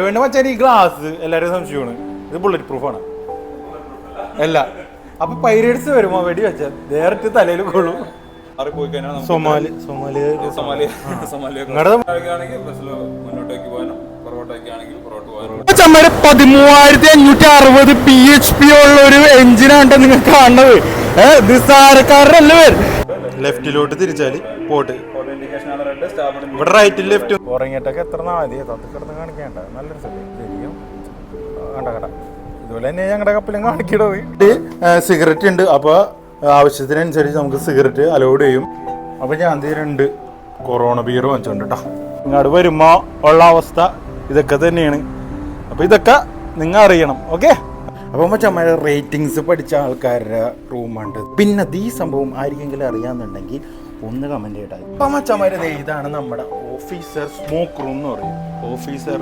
വേണ്ട മച്ചാൻ ഈ ഗ്ലാസ് എല്ലാവരും സംശയമാണ്, ഇത് ബുള്ളറ്റ് പ്രൂഫാണ് അല്ല. അപ്പൊ പൈരേറ്റ്സ് വരുമ്പോ വെടി വെച്ചാൽ നേരിട്ട് തലയിൽ കൊള്ളും. സൊമാലി ചമ്മര് 13,560 PHP ഉള്ള ഒരു എഞ്ചിനാണ് നിങ്ങൾ കാണുന്നത്. നിസ്സാരക്കാരല്ലേ വരും. ലെഫ്റ്റിലോട്ട് തിരിച്ചാല് പോട്ട്, ഇവിടെ റൈറ്റിൽ ലെഫ്റ്റ്. ഉറങ്ങിയിട്ടൊക്കെ എത്ര നാളെ കിടന്ന് കാണിക്കേണ്ട നല്ലൊരു ശരിക്കും കണ്ട കട. ഇതുപോലെ തന്നെ ഞങ്ങളുടെ കപ്പലും കാണിക്കണത്. സിഗരറ്റ് ഉണ്ട്, അപ്പൊ ആവശ്യത്തിനനുസരിച്ച് നമുക്ക് സിഗരറ്റ് അലോഡ് ചെയ്യും. അപ്പൊ ഞാൻ 2 കൊറോണ ബിയർ വാങ്ങിച്ചോണ്ട് കേട്ടോ. ഇങ്ങോട്ട് വരുമ്പോ ഉള്ള അവസ്ഥ ഇതൊക്കെ തന്നെയാണ്. അപ്പൊ ഇതൊക്കെ നിങ്ങൾ അറിയണം. ഓക്കെ, അപ്പൊ മച്ചന്മാരെ റേറ്റിംഗ്സ് പഠിച്ച ആൾക്കാരുടെ റൂമുണ്ട്. പിന്നെ ഈ സംഭവം ആർക്കെങ്കിലും അറിയാന്നുണ്ടെങ്കിൽ ഒന്ന് കമന്റ് ചെയ്താൽ. അപ്പൊ മച്ചന്മാരെ ഇതാണ് നമ്മുടെ ഓഫീസർ സ്മോക്ക് റൂം എന്ന് പറയും. ഓഫീസർ